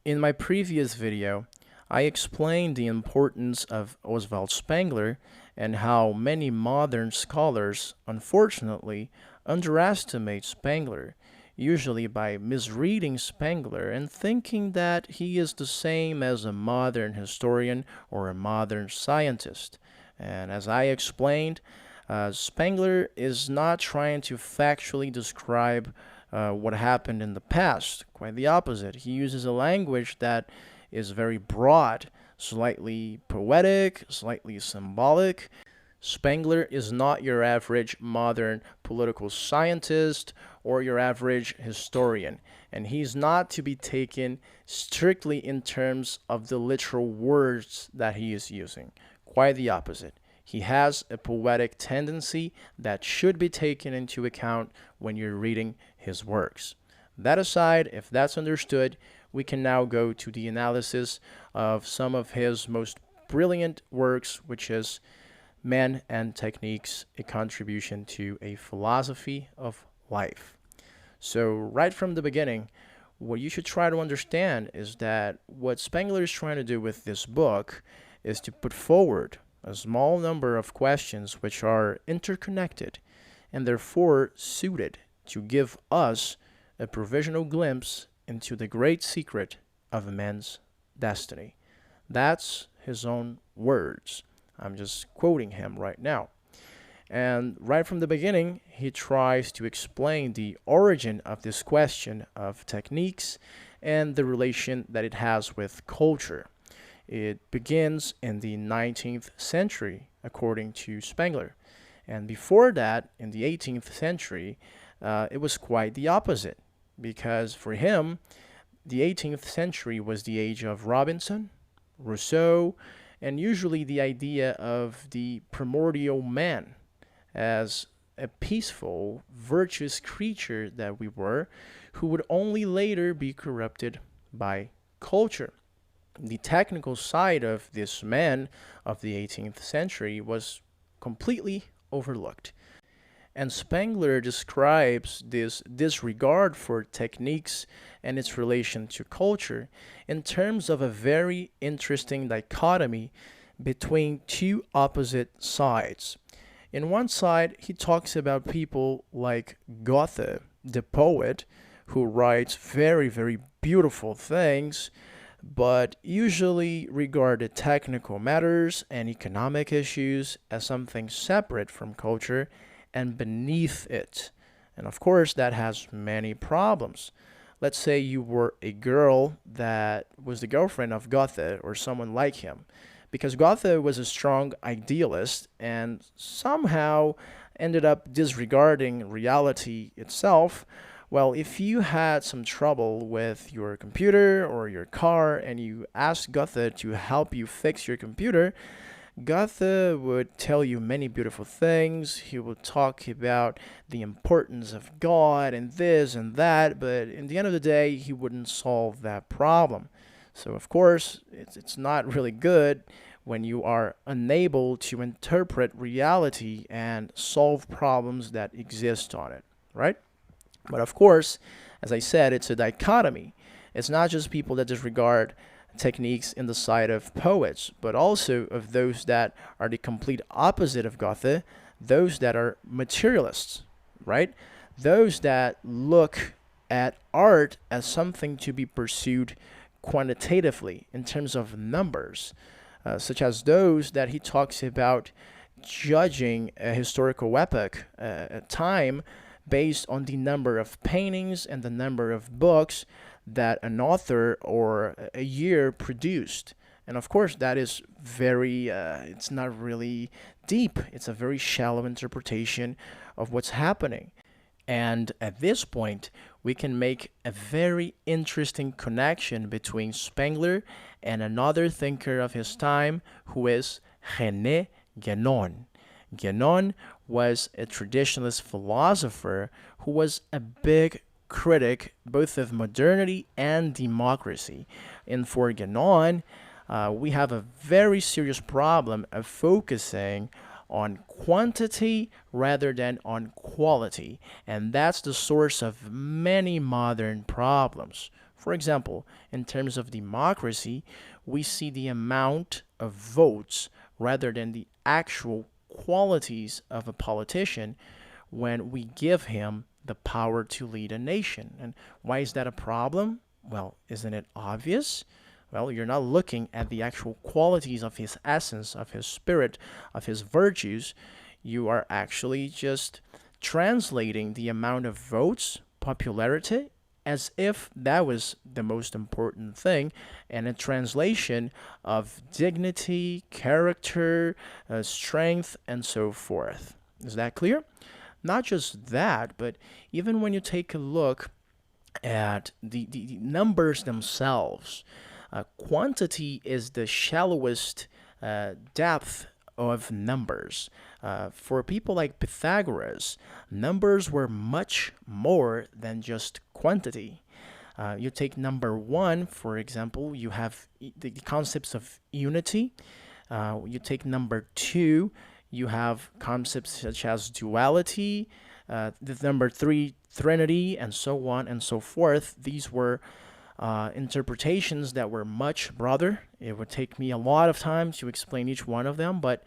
In my previous video, I explained the importance of Oswald Spengler and how many modern scholars, unfortunately, underestimate Spengler, usually by misreading Spengler and thinking that he is the same as a modern historian or a modern scientist. And as I explained, Spengler is not trying to factually describe what happened in the past. Quite the opposite. He uses a language that is very broad, slightly poetic, slightly symbolic. Spengler is not your average modern political scientist or your average historian, and he's not to be taken strictly in terms of the literal words that he is using. Quite the opposite. He has a poetic tendency that should be taken into account when you're reading his works. That aside, if that's understood, we can now go to the analysis of some of his most brilliant works, which is Men and Techniques, a contribution to a philosophy of life. So, right from the beginning, what you should try to understand is that what Spengler is trying to do with this book is to put forward a small number of questions which are interconnected and therefore suited to give us a provisional glimpse into the great secret of man's destiny. That's his own words. I'm just quoting him right now. And right from the beginning, he tries to explain the origin of this question of techniques and the relation that it has with culture. It begins in the 19th century, according to Spengler. And before that, in the 18th century, it was quite the opposite, because for him, the 18th century was the age of Robinson, Rousseau, and usually the idea of the primordial man as a peaceful, virtuous creature that we were, who would only later be corrupted by culture. The technical side of this man of the 18th century was completely overlooked. And Spengler describes this disregard for techniques and its relation to culture in terms of a very interesting dichotomy between two opposite sides. In one side, he talks about people like Goethe, the poet, who writes very, very beautiful things, but usually regarded technical matters and economic issues as something separate from culture and beneath it. And of course, that has many problems. Let's say you were a girl that was the girlfriend of Goethe or someone like him, because Goethe was a strong idealist and somehow ended up disregarding reality itself. Well, if you had some trouble with your computer or your car and you asked Goethe to help you fix your computer, Goethe would tell you many beautiful things. He would talk about the importance of God and this and that, but in the end of the day, he wouldn't solve that problem. So, of course, it's not really good when you are unable to interpret reality and solve problems that exist on it, right? But of course, as I said, it's a dichotomy. It's not just people that disregard techniques in the side of poets, but also of those that are the complete opposite of Goethe, those that are materialists, right? Those that look at art as something to be pursued quantitatively in terms of numbers, such as those that he talks about judging a historical epoch, a time, based on the number of paintings and the number of books that an author or a year produced. And of course, that is very, it's not really deep. It's a very shallow interpretation of what's happening. And at this point, we can make a very interesting connection between Spengler and another thinker of his time, who is René Guénon. Guénon was a traditionalist philosopher who was a big critic both of modernity and democracy. And for Guénon, we have a very serious problem of focusing on quantity rather than on quality. And that's the source of many modern problems. For example, in terms of democracy, we see the amount of votes rather than the actual qualities of a politician when we give him the power to lead a nation. And why is that a problem? Well, isn't it obvious? Well, you're not looking at the actual qualities of his essence, of his spirit, of his virtues. You are actually just translating the amount of votes, popularity, as if that was the most important thing, and a translation of dignity, character, strength, and so forth. Is that clear? Not just that, but even when you take a look at the numbers themselves, quantity is the shallowest depth of numbers. For people like Pythagoras, numbers were much more than just quantity. You take number one, for example, you have the concepts of unity. You take number two, you have concepts such as duality, the number three, trinity, and so on and so forth. These were interpretations that were much broader. It would take me a lot of time to explain each one of them, but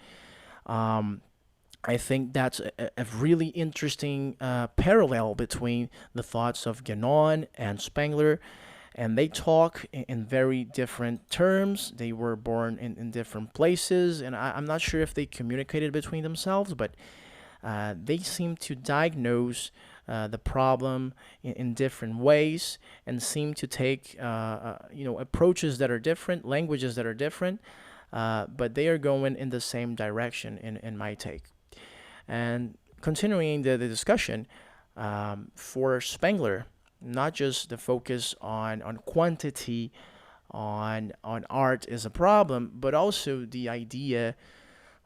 I think that's a really interesting parallel between the thoughts of Guénon and Spengler, and they talk in very different terms. They were born in different places, and I'm not sure if they communicated between themselves, but they seem to diagnose the problem in different ways and seem to take approaches that are different, languages that are different, but they are going in the same direction in my take. And continuing the discussion, for Spengler, not just the focus on quantity, on art is a problem, but also the idea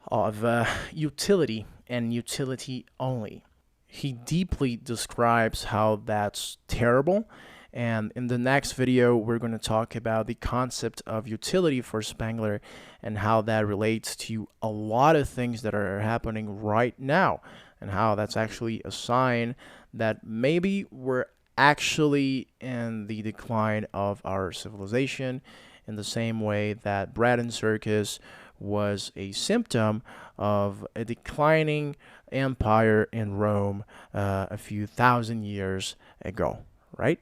of utility and utility only. He deeply describes how that's terrible. And in the next video, we're going to talk about the concept of utility for Spengler and how that relates to a lot of things that are happening right now, and how that's actually a sign that maybe we're actually in the decline of our civilization, in the same way that bread and circus was a symptom of a declining empire in Rome a few thousand years ago, right?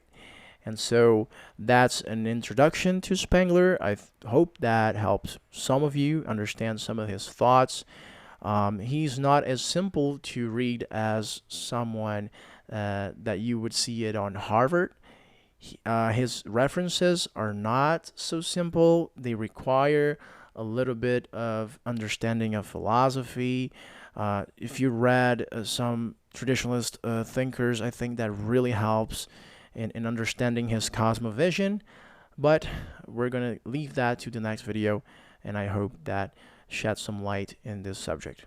And so that's an introduction to Spengler. I hope that helps some of you understand some of his thoughts. He's not as simple to read as someone that you would see it on Harvard. His references are not so simple. They require a little bit of understanding of philosophy. If you read some traditionalist thinkers, I think that really helps in understanding his cosmovision. But we're going to leave that to the next video, and I hope that sheds some light in this subject.